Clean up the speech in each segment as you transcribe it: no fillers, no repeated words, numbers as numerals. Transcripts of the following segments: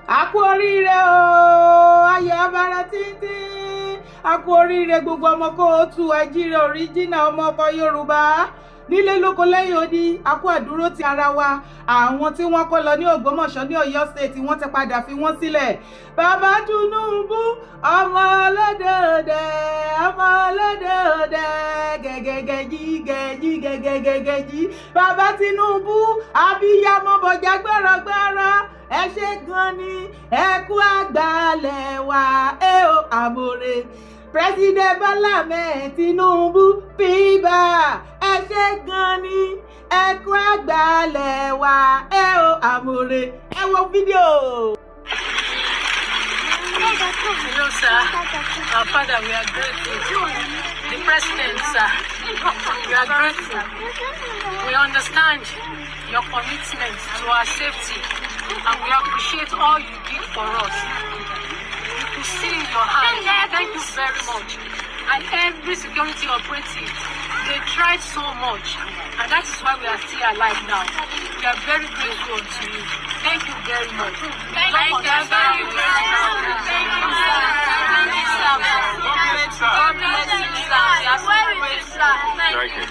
A kú oríire o, ayọ̀ abara títí. A kú oríire gbogbo ọmọ kóòtù àjíire original ọmọ ọkọ Yorùbá. Nílé lóko lẹ́yìn odi, a kú àdúró ti ara wa. Àwọn tí wọ́n kó lọ ní Ògbómọ̀ṣọ́ ní Ọ̀yọ́ state wọ́n ti padà fi wọ́n sílẹ̀. Bàbá Tinubu, ọmọ ọlọ́dọọdẹ, gẹ́gẹ́gẹ́jí. Bàbá Tinubu, abiyamọ bọ̀jà gbẹ́rọ̀gbẹ́rọ̀. Ẹ ṣé gan ni, ẹ kú àgbàlẹ̀ wa, ẹ o àmọ̀rè. President Bola Ahmed Tinubu bíbá, ẹ ṣé gan ni, ẹ kú àgbàlẹ̀ wa, ẹ o àmọ̀rè. Ẹ wo fídíò. Hello, sir. Our father, we are grateful. The president, sir, we are grateful. We understand your commitment to our safety, and we appreciate all you did for us. You could see in your hand. Thank you very much. And every security operative, they tried so much, and that is why we are still alive now. We are very grateful to you. Thank you very much. Thank you very much. Thank you, sir. Thank you, sir. God bless you, sir. We are so grateful. Thank you.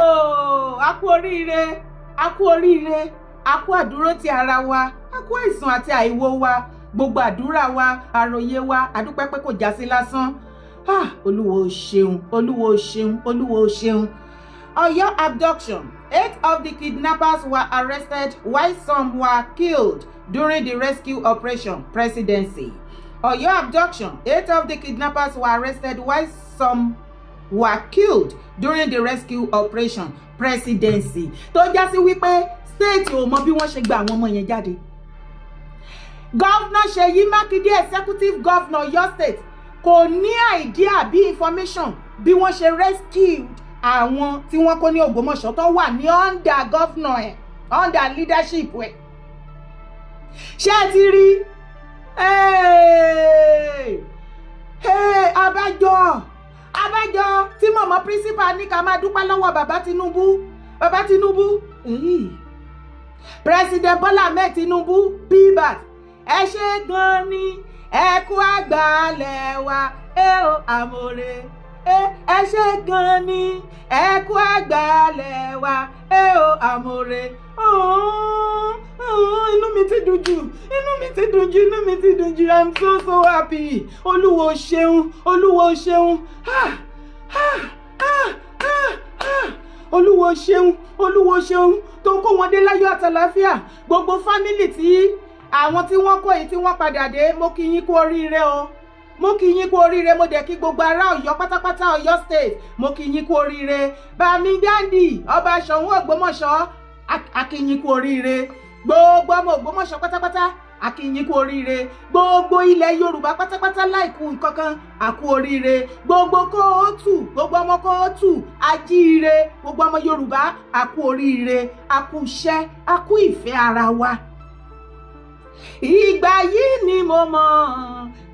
Oh, a kú oríire, a kú oríire, a kú àdúró ti ara wa, a kú àìsàn àti àìwo wa, gbogbo àdúrà wa, àròyé wa, àdúpẹ́ pé kò já sí lásán. Olúwa ó ṣeun, Olúwa ó ṣeun, Olúwa ó ṣeun. Ọ̀yọ́ abduction. 8 of the kidnappers were arrested while some were killed during the rescue operation. Presidency. Ọ̀yọ́ abduction. 8 of the kidnappers were arrested while some were killed during the rescue operation. Presidency. Tó já sí wípé state ò mọ bí wọ́n ṣe gba àwọn ọmọ yẹn jáde. Governor Seyi Makinde, executive governor Ọ̀yọ́ state, kò ní idea bí information bí wọ́n ṣe rescued àwọn tí wọ́n kó ní Ògbómọ̀ṣọ́ tó wà ní under governor ẹ̀, under leadership ẹ̀. Ṣé ẹ ti rí? Abájọ tí mọ̀mọ́ principal ní ká máa dúpẹ́ lọ́wọ́ bàbá Tinubu. President Bola Ahmed Tinubu bíbà, ẹ ṣé gan ni, ẹ kú àgbàlẹ̀ wa, ẹ o àmọ̀rè. Ẹ ṣé gan ni, ẹ kú àgbàlẹ̀ wa, ẹ o àmọ̀rè. Inú mi ti dùn jù, I'm so happy. Olúwa ó ṣeun, Olúwa ó ṣeun. Olúwa ó ṣeun, Olúwa ó ṣeun tó kó wọn dé láyọ̀ àtàlàáfíà. Gbogbo fámílì tí àwọn tí wọ́n kó yìí tí wọ́n padà dé, mo kí yín kú oríire o. Mo kí yín kú oríire, mo dẹ̀ kí gbogbo ará Ọ̀yọ́ pátápátá Ọ̀yọ́ state, mo kí yín kú oríire. Bàmí Gandhi, ọba Ṣọ̀ún Ògbómọ̀ṣọ́, a kí yín kú oríire. Gbogbo ọmọ Ògbómọ̀ṣọ́ pátápátá, a kí yín kú oríire. Gbogbo ilẹ̀ Yorùbá pátápátá láìkú nǹkankan, a kú oríire. Gbogbo kóòtù, gbogbo ọmọ kóòtù, àjíire, gbogbo ọmọ Yorùbá, a kú oríire. A kú iṣẹ́, a kú ìfẹ́ ara wa. Ìgbà yìí ni mo mọ̀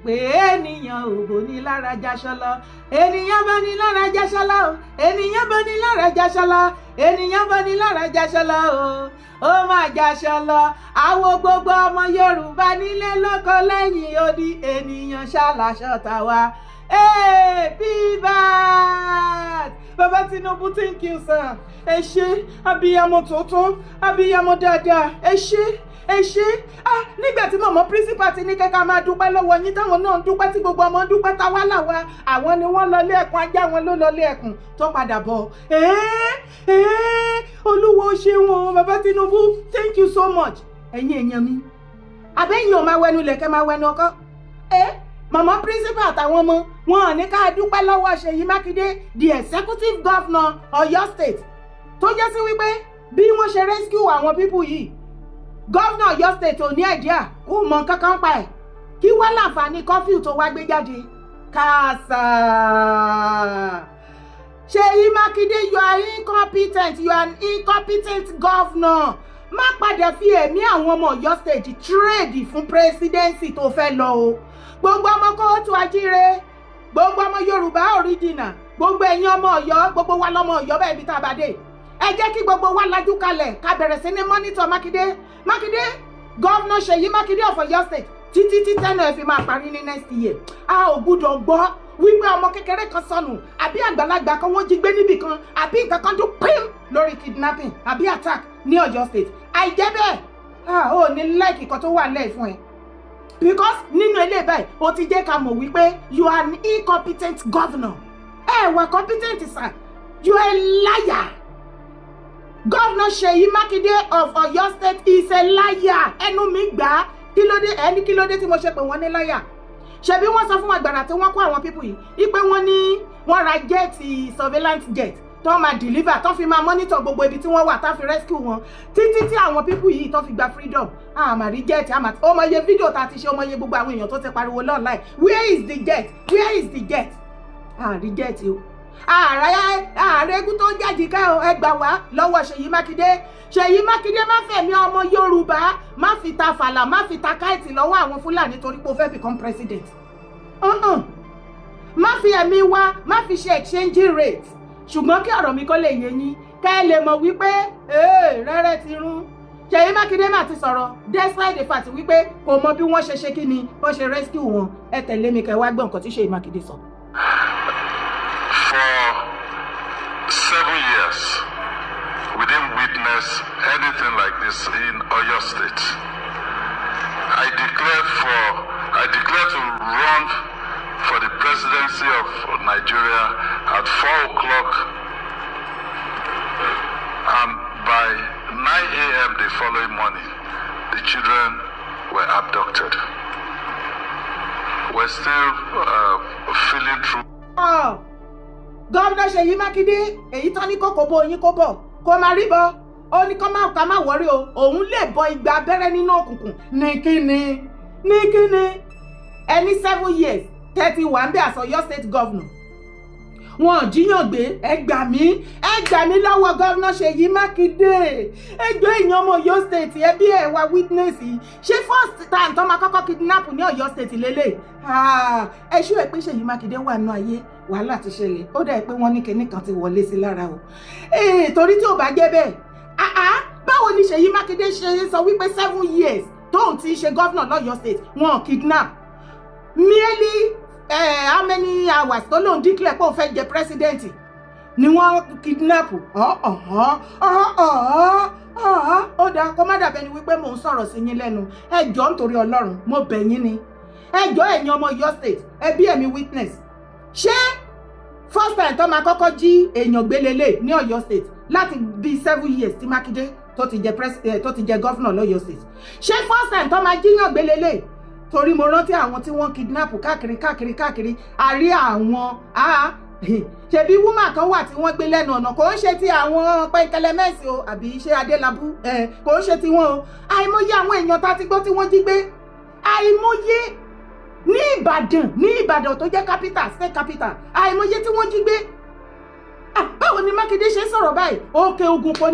pé ènìyàn ò bò ní lára jaṣọlọ. Ènìyàn bò ní lára jaṣọlọ o. Ènìyàn bò ní lára jaṣọlọ. Ènìyàn bò ní lára jaṣọlọ o. Ó máa jaṣọlọ. Àwọn gbogbo ọmọ Yorùbá nílé lóko lẹ́yìn odi. Ènìyàn ṣàlàṣọ tàwa. Pivot! Baba Tinubu, thank you, sir. Ẹ ṣé, abiyamọ tòótọ́, abiyamọ dáadáa. Ẹ ṣé. Nígbà tí mọ̀mọ́ principal ti ní kẹ́kẹ́ máa dúpẹ́ lọ́wọ́ yín táwọn náà ń dúpẹ́ tí gbogbo ọmọ ń dúpẹ́ táwa làwa, àwọn ni wọ́n lọ lé ẹ̀kún, ajá wọn ló lọ lé ẹ̀kún tó padà bọ̀. Olúwa ó ṣeun o, Baba Tinubu, thank you so much. Ẹ̀yin èèyàn mi, àbẹ́yìn ò máa wẹnu lẹ̀kẹ́ máa wẹnu ọkọ́. Mọ̀mọ́ principal àtàwọn ọmọ wọn ò ní ká dúpẹ́ lọ́wọ́ Seyi Makinde, the executive governor Ọ̀yọ́ state, tó jẹ́ sí wípé bí wọ́n ṣe rescue àwọn people yìí, Governor Ọ̀yọ́ state ò ní idea, kò mọ kankan pa ẹ̀. Kí wá láǹfààní curfew tó wá gbé jáde? Kàsà. Seyi Makinde, you are incompetent. You are an incompetent governor. Má padà fi ẹ̀mí àwọn ọmọ Ọ̀yọ́ state trade fún presidency tó fẹ́ lọ o. Gbogbo ọmọ kóòtù àjíire, gbogbo ọmọ Yorùbá original, gbogbo ẹ̀yin ọmọ Ọ̀yọ́, gbogbo wa lọ́mọ Ọ̀yọ́ bẹ́ẹ̀ bí tá a bá dé. Ẹ jẹ́ kí gbogbo wa lajú kalẹ̀ ká bẹ̀rẹ̀ sí ní monitor Makinde. Governor Seyi Makinde of Oyo State títí tẹ́nu ẹ̀ fi máa parí ní next year. A ò gbúdọ̀ gbọ́ wípé ọmọ kékeré kan sọnù àbí àgbàlagbà kan wọ́n jí gbé níbì kan àbí nǹkan kan dún pín lórí kidnapping àbí attack ní Oyo State. Àìjẹ́ bẹ́ẹ̀ ó ní like kan tó wà lẹ́ẹ̀ fún ẹ. Because nínú ilé báyìí ó ti jẹ́ ká mọ̀ wípé you are an incompetent governor. Wà competent sir. You are a liar. Governor Seyi Makinde of Oyo State is a liar. Ẹnu mi gbà kí ló dé tí mo ṣe pé wọ́n ní liar. Ṣebí wọ́n sọ fún agbára tí wọ́n kó àwọn people yìí ipe wọ́n ní wọ́n ra jet surveillance jet tó máa deliver tó fi máa monitor gbogbo ibi tí wọ́n wà tó fi rescue wọn títí tí àwọn people yìí tó fi gba freedom. Àmà rí jet àmà ọmọ iye fídíò tá a ti ṣe ọmọ iye gbogbo àwọn èèyàn tó ti pariwo online. Where is the jet? Where is the jet? Rí jet o. Ààrẹ egún tó jáde ká ẹgbà wá lọ́wọ́ Seyi Makinde. Seyi Makinde má fẹ̀mí ọmọ Yorùbá má fi ta fàlà má fi ta káìtì lọ́wọ́ àwọn Fúlàní torí pé ó fẹ́ become president. Má fi ẹ̀mí wa má fi ṣe exchange rate. Ṣùgbọ́n kí ọ̀rọ̀ mi kó lè yé yín ká ẹ lè mọ̀ wípé rẹ́rẹ́ ti rún. Seyi Makinde má ti sọ̀rọ̀ despite the fact wípé kò mọ bí wọ́n ṣe kí ni bó ṣe rescue wọn. Ẹ tẹ̀lé mi kẹ́ wá gbọ́ nǹkan tí Seyi Makinde sọ. For 7 years, we didn't witness anything like this in Oyo State. I declared to run for the presidency of Nigeria at 4 o'clock, and by 9 a.m. the following morning, the children were abducted. We're still feeling through. Governor Seyi Makinde èyí tán ní kókó bó yín kó bọ̀ kó máa rí bọ́ ó ní kó má wọ́rí o òun lè bọ igba abẹ́rẹ́ nínú òkùnkùn ní kíni ẹni 7 years 31 bí as Oyo State governor wọn jíyàn gbé ẹ gbà mí lọ́wọ́ Governor Seyi Makinde ẹjọ́ èèyàn ọmọ Oyo State ẹbí ẹ wá witness ṣé first time tó máa kọ́kọ́ kidnap ní Oyo State lélẹ̀ ẹ ṣú ẹ pé Seyi Makinde wà nù ayé wàhálà ti ṣẹlẹ̀ ó dẹ̀ pé wọ́n ní kinní kan ti wọlé sí lára o torí tí ò bá jẹ́ bẹ́ẹ̀ báwo ni Seyi Makinde ṣe sọ wípé 7 years tóun ti ṣe governor lọ́yọ̀ state wọn kidnap merely how many hours tó lóun declare pé òun fẹ́ jẹ president ni wọ́n kidnap ó dáa kó má dàbẹ́ ni wípé mò ń sọ̀rọ̀ sí yín lẹ́nu ẹ jọ̀ọ́ nítorí Ọlọ́run mo bẹ̀ yín ni ẹ jọ̀ọ́ ẹ̀yin ọmọ Ọ̀yọ́ state ẹ bí ẹ̀mí witness ṣé first time tó máa kọ́kọ́ jí èèyàn gbélélé ní Ọ̀yọ́ state láti bí 7 years tí Makinde tó ti jẹ governor lọ́yọ́ state ṣé first time tó máa jíyàn gbélélé torí mo rántí àwọn tí wọ́n kidnap káàkiri àrí àwọn ṣebí woman kan wà tí wọ́n gbé lẹ́nu ọ̀nà kò ń ṣe ti àwọn pẹ́ńkẹlẹ́mẹ́sì o àbí ṣé Adélabú kò ń ṣe ti wọn o àìmọye àwọn èèyàn tá ti gbọ́ tí wọ́n jí gbé àìmọye ní Ìbàdàn tó jẹ́ capital state capital àìmọye tí wọ́n jí gbé báwo ni Makinde ṣe sọ̀rọ̀ báyìí Òkè Ògùn kò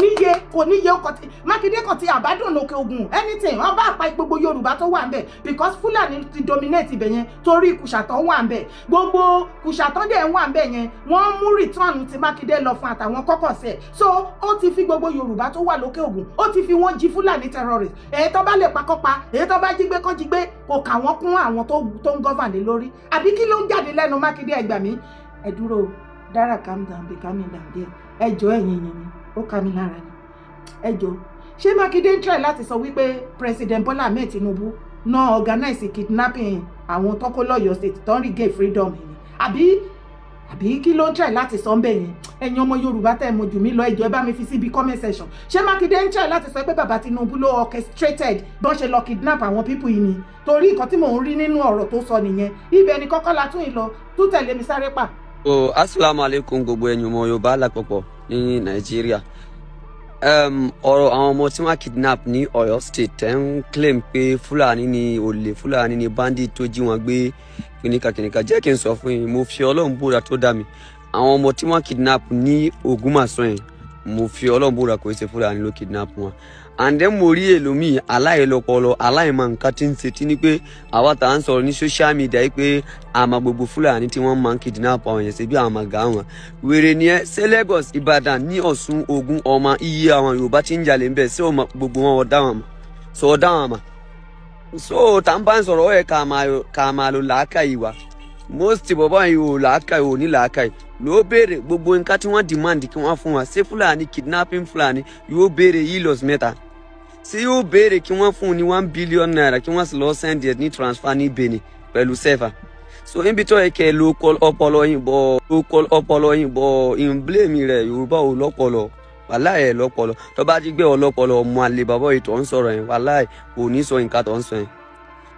níye ọkọ̀ tí Makinde kò ti àbádùn Òkè Ògùn anything wọ́n bá pa gbogbo Yorùbá tó wà ń bẹ̀ because Fúlàní ti dominate ibẹ̀ yẹn torí kùsàtọ̀ wà ń bẹ̀ gbogbo kùsàtọ̀ dẹ̀ wà ń bẹ̀ yẹn wọ́n mú return ti Makinde lọ fún àtàwọn kọ́kọ̀sẹ̀ so ó ti fi gbogbo Yorùbá tó wà lókè Ògùn ó ti fi wọ́n jí Fúlàní terrorist èyí tó bá lè pakọ́pa èyí tó bá jí gbé kán jí gbé kò kà wọ́n kún àwọn tó ń govern lé lórí àbí kí ló ń jáde lẹ́nu Makinde ẹ gbà mí ẹ dúró Dara calm down be calming down there ẹjọ́ ẹ̀yin èèyàn mi ó ká mi lára ni ẹjọ́ ṣé Makinde ń try láti sọ wípé President Bola Ahmed Tinubu náà organize kidnapping àwọn tọ́kọ́ lọ́yọ̀ state tó ń rí gay freedom yìí àbí kí ló ń try láti sọ ń bẹ̀ yẹn ẹ̀yin ọmọ Yorùbá tẹ́ ẹ mọ̀ jù mí lọ ẹjọ́ ẹ bá mi fi síbi comment section ṣé Makinde ń try láti sọ pé bàbá Tinubu ló orchestrated bọ́n ṣe lọ kidnap àwọn people yìí ni torí nǹkan tí mò ń rí nínú ọ̀rọ̀ tó sọ nìyẹn ibẹ̀ ni kọ́kọ́ la tún ìlọ tún tẹ̀lé mi sáré pa. Assalamu alaikum gbogbo ẹ̀yin ọmọ Yorùbá lápapọ̀ ní Nàìjíríà ọ̀rọ̀ àwọn ọmọ tí wọ́n kidnap ní Ọ̀yọ́ state ń claim pé Fúlàní ni olè Fúlàní ni bandit tó jí wọn gbé kìnìkà jẹ́ kí n sọ fún yín mo fi Ọlọ́run búra tó dá mi àwọn ọmọ tí wọ́n kidnap ní Ògbómọ̀ṣọ́ yẹn mo fi Ọlọ́run búra kò ṣe Fúlàní ló kidnap wọn and then mo rí èlòmíì aláìlọpọlọ aláìmọ̀ nǹkan tí ń ṣe tí ní pé àwa tá à ń sọ̀rọ̀ ní social media yìí pé àmọ́ gbogbo Fúlàní tí wọ́n máa ń kidnap àwọn yẹn ṣe bí àwọn àgá wọn wèrè ni ẹ ṣé Lagos Ìbàdàn ní Ọ̀ṣun Ògùn ọmọ iye àwọn Yorùbá tí ń jalè ń bẹ̀ ṣé gbogbo wọn ọ̀dá wọn mọ̀ sọ ọ̀dá wọn mọ̀ so tá ń bá ń sọ̀rọ̀ ó yẹ ká máa lo làákàyè wa most bọ̀bọ̀ yìí ò làákàyè ò ní làákàyè ló béèrè gbogbo nǹkan tí wọ́n demand kí wọ́n fún wa ṣé Fúlàní kidnapping Fúlàní yóò béèrè hilos mẹ́ta ṣé yóò béèrè kí wọ́n fún ní 1 billion naira kí wọ́n sì lọ send ẹ̀ ní transfer ní Benin pẹ̀lú sefa so níbi tó yẹ kẹ́ ló ọpọlọ yìí bọ̀ in blame rẹ̀ Yorùbá ò lọ́pọlọ wàláì lọ́pọlọ tó bá ti gbé ọlọ́pọlọ ọmọ àlè bàbá yìí tó ń sọ̀rọ̀ yẹn wàláì kò ní sọ nǹkan tó ń sọ yẹn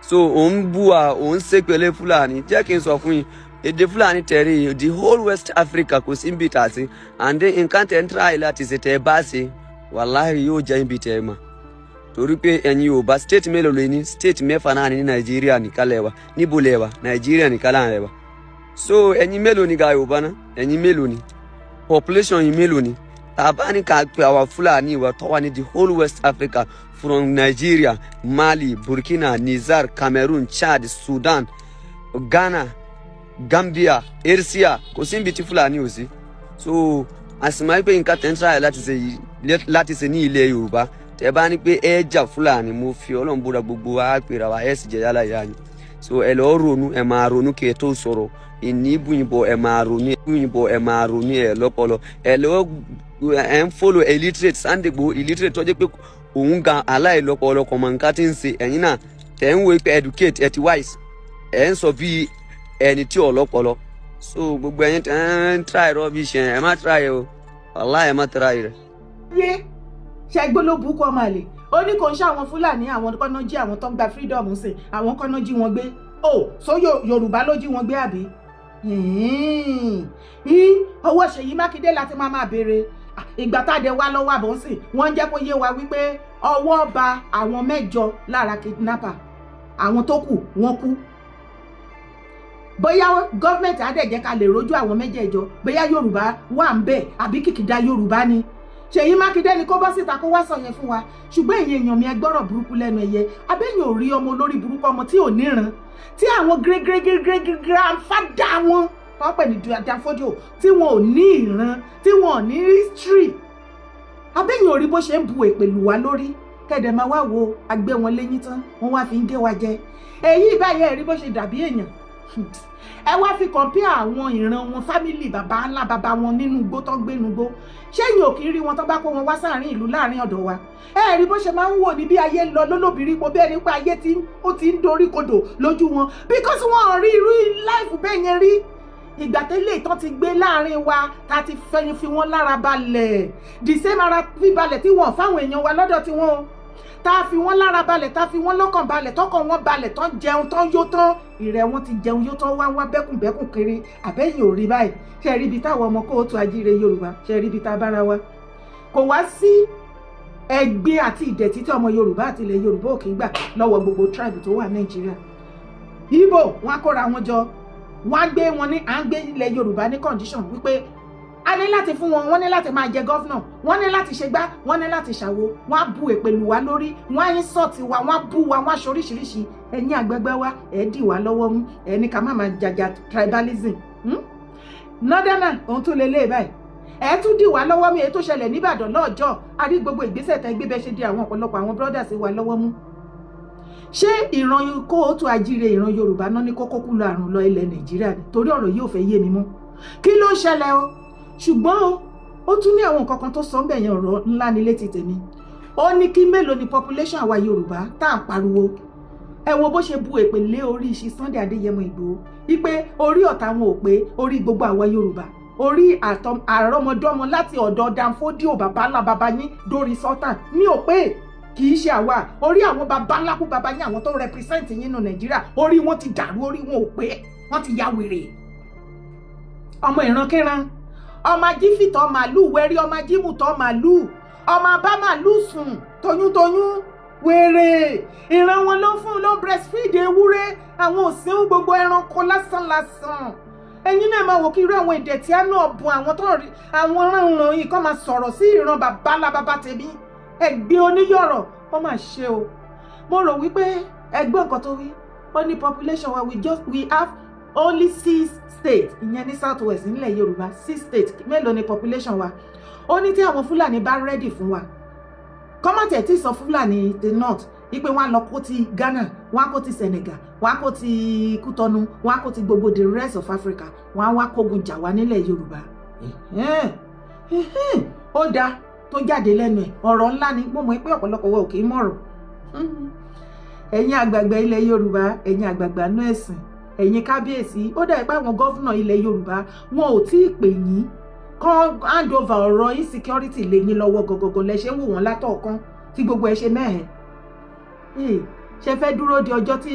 so òun bú wa òun ṣépele Fúlàní jẹ́ kí n sọ fún yín èdè Fúlàní tẹ̀rí the whole West Africa kò sí níbi tàṣí and then nǹkan tẹ̀ ń try láti ṣe tẹ̀ bá ṣe wàláì yóò jẹ́ níbi tẹ̀ mà torí pé ẹ̀yin Yorùbá state mélòó lè ní state mẹ́fà náà ní Nàìjíríà nìkan lẹ́wà níbo lẹ́wà Nàìjíríà nìkan láà lẹ́wà so ẹ̀yin mélòó ni ga Yorùbá náà ẹ̀yin mélòó ni population yìí mélòó ni tàbá ní ká pé àwọn Fúlàní wa tó wà ní the whole West Africa from Nigeria, Mali, Burkina, Niger, Cameroon, Chad, Sudan, Ghana, Gambia, Ersia kò sí níbi tí Fúlàní ò sí so àsìmọ́ pé nǹkan tẹ̀ ń try láti ṣe ní ilẹ̀ Yorùbá tẹ́ bá ní pé ẹ jà Fúlàní mo fi Ọlọ́run búra gbogbo wa pèrè wa ẹ sì jẹ́ yálà yá ni so ẹ lọ́ọ́ ronú ẹ máa ronú kí ẹ tó sọ̀rọ̀ ìní bùyìnbọ̀ ẹ máa ronú ẹ lọ́pọlọ ẹ lọ́ọ́ ẹ ń follow illiterate Sunday Igboho illiterate tó jẹ́ pé òun gan aláìlọ́pọlọ kọ̀mọ̀ nǹkan tí ń ṣe ẹ̀yin náà tẹ̀ ń wo pé educate ẹ ti wise ẹ ń sọ bí ẹni tí ò lọ́pọlọ so gbogbo ẹ̀yin tẹ̀ ń try rubbish ẹ má try o wàláhì ẹ má try rẹ. yé ṣe gbólóbù kọ́ máa lè ó ní kò ń ṣe àwọn Fúlàní àwọn kọ́nà jí àwọn tó ń gba freedom sí àwọn kọ́nà jí wọn gbé so Yorùbá ló jí wọn gbé àbí ọwọ́ Seyi Makinde láti máa béèrè ìgbà táde wá lọ́wọ́ àbọ̀nsìn wọ́n jẹ́ kó yé wa wípé ọwọ́ ba àwọn 8 lára kidnapper àwọn tó kù wọ́n kú bóyá gọ́ọ̀mẹ̀ntì á dẹ̀ jẹ́ ká lè rojú àwọn 9 bóyá Yorùbá wà ń bẹ̀ àbí kìkìdá Yorùbá ni Seyi Makinde ni kó bọ́ síta kó wá sọ yẹn fún wa ṣùgbọ́n èèyàn mi ẹ gbọ́rọ̀ burúkú lẹ́nu ẹ̀yẹ abẹ́yìn ò rí ọmọ olórí burúkú ọmọ tí ò níran tí àwọn grandfather wọn wọ́n pè ní danfodio tí wọn ò ní ìran tí wọn ò ní history abẹ́yìn ò rí bó ṣe ń bu èpè lù wá lórí kẹ̀dẹ̀ máa wá wo agbé wọn léyìn tán wọ́n wá fi ń gé wa jẹ èyí báyẹn rí bó ṣe dàbí èèyàn ẹ wá fi compare àwọn ìran wọn family bàbá ńlá bàbá wọn nínú igbó tó ń gbé nínú igbó ṣẹ́yìn ò kì í rí wọn tó bá kó wọn wá sáàrin ìlú láàrin ọ̀dọ̀ wa ẹ rí bó ṣe máa ń wò ní bí ayé ń lọ lólóbìrí po bẹ́ẹ̀ ni pé ayé ó ti ń dorí kodò lójú wọn because wọn ò rí irú life bẹ́ẹ̀ yẹn rí ìgbà tẹ́lẹ̀ tán ti gbé láàrin wa ta ti fẹ́yìn fi wọ́n lára balẹ̀ the same ara fi balẹ̀ tí wọ́n fáwọn èèyàn wa lọ́dọ̀ tí wọ́n ta fi wọ́n lára balẹ̀ ta fi wọ́n lọ́kàn balẹ̀ tọkàn wọn balẹ̀ tán jẹun tán yó tán ìrẹ̀ wọn ti jẹun yó tán wá bẹ́kùnbẹ́kùn kiri àbẹ́yìn ò rí báyìí ṣe rí ibi táwọn ọmọ kóòtù ajíire Yorùbá ṣe rí ibi tá a bára wa kò wá sí ẹgbẹ́ àti ìdẹ̀tí tí ọmọ Yorùbá àti ilẹ̀ Yorùbá ò kì í gbà lọ́wọ́ gbogbo tribe tó wà Nàìjíríà Ìgbò wọn á kóra wọn jọ wọ́n á gbé wọn ní à ń gbé ilẹ̀ Yorùbá ní condition wípé a ní láti fún wọn wọ́n ní láti máa jẹ gọ́fúnà wọ́n ní láti ṣe gbá wọ́n ní láti ṣàwo wọ́n á bu èpè lù wá lórí wọ́n á insult wa wọ́n á bú wa wọ́n á ṣoríṣiríṣi ẹ̀yin àgbẹ̀gbẹ̀ wa ẹ̀ dì wá lọ́wọ́ mú ẹ̀ ní ká má máa jàjà tribalism northern ohun tó lè lé báyìí ẹ̀ tún dì wá lọ́wọ́ mú èyí tó ṣẹlẹ̀ níbàdàn lọ́jọ́ a rí gbogbo ìgbésẹ̀ tẹ́ gbé bẹ́ẹ̀ ṣe di àwọn ọ̀pọ̀lọpọ̀ àwọn brothers wa lọ́wọ́ mú ṣé ìran kóòtù ajíire ìran Yorùbá náà ní kókó kú lọ àrùn lọ ilẹ̀ Nàìjíríà ni torí ọ̀rọ̀ yìí ò fẹ́ yé mi mọ́ kí ló ń ṣẹlẹ̀ o ṣùgbọ́n ó tún ní àwọn nǹkan kan tó sọ ń bẹ̀yẹn ọ̀rọ̀ ńlá ní létí tèmi ó ní kí mélòó ni population àwa Yorùbá tá à ń pariwo ẹ wo bó ṣe bu èpè lé orí iṣi Sunday Adéyẹmọ Ìgbòho wípé orí ọ̀tá wọn ò pé orí gbogbo àwa Yorùbá orí àrọ́mọdọ́mọ láti ọ̀dọ̀ danfodio bàbá ńlá bàbá yín dórí sultan ní ò pé kì í ṣe àwa orí àwọn bàbá ńlá kú bàbá yín àwọn tó represent yín nínú Nàìjíríà orí wọn ti dàrú orí wọn ò pé wọn ti ya wèrè ọmọ ìrankíran ọmọ ajífìtọ̀ màlúù wẹ́rí ọmọ ajímùtọ̀ màlúù ọmọ abá màlúù sùn toyúntoyún wèrè ìran wọn ló fún ló breastfeed ewúrẹ́ àwọn òsín gbogbo ẹranko lásánlásán ẹ̀yin náà máa wò kí irú àwọn èdè tí a náà bùn àwọn tó rí àwọn ránran yìí kọ́ máa sọ̀rọ̀ sí ìran bàbá ńlá bàbá tèmi ẹgbẹ́ oníyọ̀rọ̀ wọ́n máa ṣe o mo rò wípé ẹgbẹ́ nǹkan tó wí ó ní population wa we have only 6 states ìyẹn ní south west nílẹ̀ Yorùbá 6 states mélòó ni population wa ó ní tí àwọn Fúlàní bá ready fún wa kọ́mọ̀tẹ̀ tí sọ Fúlàní the north wípé wọ́n á lọ kó ti Ghana, wọ́n á kó ti Senegal, wọ́n á kó ti Kútọ́nù, wọ́n á kó ti gbogbo the rest of Africa, wọ́n á wá kógun jà wá nílẹ̀ Yorùbá. Ó dáa tó jáde lẹ́nu ẹ̀, ọ̀rọ̀ ńlá ni, mo mọ̀ pé ọ̀pọ̀lọpọ̀ wa ò kì í mọ̀rọ̀. Ẹ̀yin àgbààgbà ilẹ̀ Yorùbá, ẹ̀yin àgbààgbà nú ẹ̀sìn, ẹ̀yin kábíyèsí, ó dà pé àwọn gọ́fúnà ilẹ̀ Yorùbá wọn ò tí ì pè yín kán hand over ọ̀rọ̀ insecurity lé yín lọ́wọ́ gọgọgọ lẹ ṣe ń wò wọ́n látọ̀ọ̀kan tí gbogbo ẹ̀ ṣe mẹ́hẹ̀. Ṣe fẹ́ dúró di ọjọ́ tí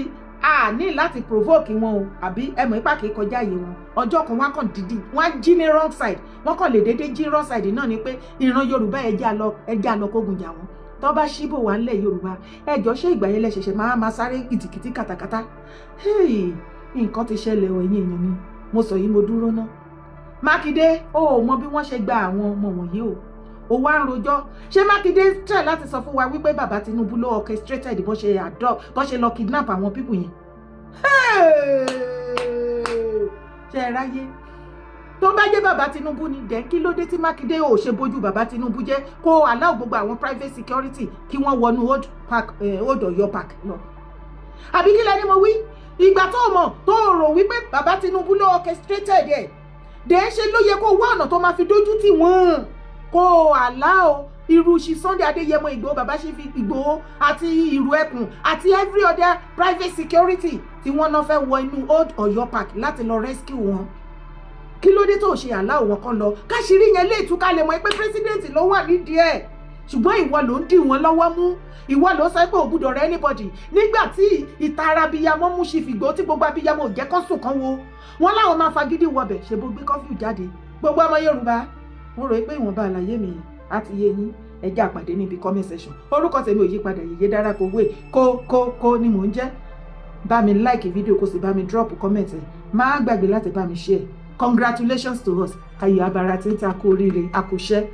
a ní láti provoke wọn o, àbí ẹmọ̀ ipá kìí kọjá yìí wọn, ọjọ́ kan wọ́n kàn dídí wọ́n jí ní wrong side, wọ́n kàn lè dédé jí wrong side náà ni pé ìran Yorùbá ẹjẹ́ àlọ́ kógun jà wọ́n tó bá ṣíbò wà ńlẹ̀ Yorùbá ẹjọ́ ṣé ìgbà yẹn lẹ ṣẹ̀ṣẹ̀ máa sáré kìtìkìtì kàtàkàtà. Nǹkan ti ṣẹlẹ̀ o ẹ̀yin èèyàn mi, mo sọ yìí mo dúró ná. Mákindé ó mọ bí wọ́n ṣe gba àwọn ọmọ wọ̀nyí o wá ń rojọ́. Ṣé Mákindé tẹ̀ láti sọ fún wa wípé bàbá Tinubu ló orchestrated bó ṣe lọ kidnap àwọn pípù yẹn? Ṣé ẹ ráyé? Tó bá jẹ́ bàbá Tinubu ni dẹ̀ kí ló dé tí Mákindé ò ṣe bójú bàbá Tinubu jẹ́ kó allow gbogbo àwọn private security kí wọ́n wọnú Old Ọ̀yọ́ park lọ? Àbí kí lẹni mo wí? Ìgbà tó mọ̀ tó rò wípé bàbá Tinubu ló orchestrated ẹ̀ dẹ̀ ṣe ló yẹ kó wá ọ̀nà tó máa fi dójú tì wọ́n, kó allow irú ṣi Sunday Adéyẹmọ Ìgbòho, bàbá ṣe fi Ìgbòho àti ìrù ẹkùn àti every other private security tí wọ́n náà fẹ́ wọ inú Old Ọ̀yọ́ park láti lọ rescue wọn. Kí ló dé tó ṣe allow wọn kan lọ? Káṣírí yẹn lè túká lè mọ̀ pé president ló wà nídìí ẹ̀, ṣùgbọ́n ìwọ ló ń dì wọ́n lọ́wọ́ mú, ìwọ ló sọ pé ò gbúdọ̀ rẹ anybody nígbà tí ìtara abiyamọ mú ṣì fìgbó tí gbogbo abiyamọ ò jẹ́ kán sùn kan wo wọn láwọn máa fagídí wọbẹ̀ ṣe bó gbé kọ́fíù jáde. Gbogbo ọmọ Yorùbá mo rò pé ìwọ̀nba àlàyé mi àti yé yín, ẹ jẹ́ àpàdé níbi comment section. Orúkọ tèmi ò yí padà, Yèyé Dára Kowé kó ni mò ń jẹ́. Bá mi like fídíò kó sì bá mi drop comment ẹ̀, má gbàgbé láti bá mi share. Congratulations to us, ayọ̀ abara tí ń ta kú oríire, àkùṣẹ́.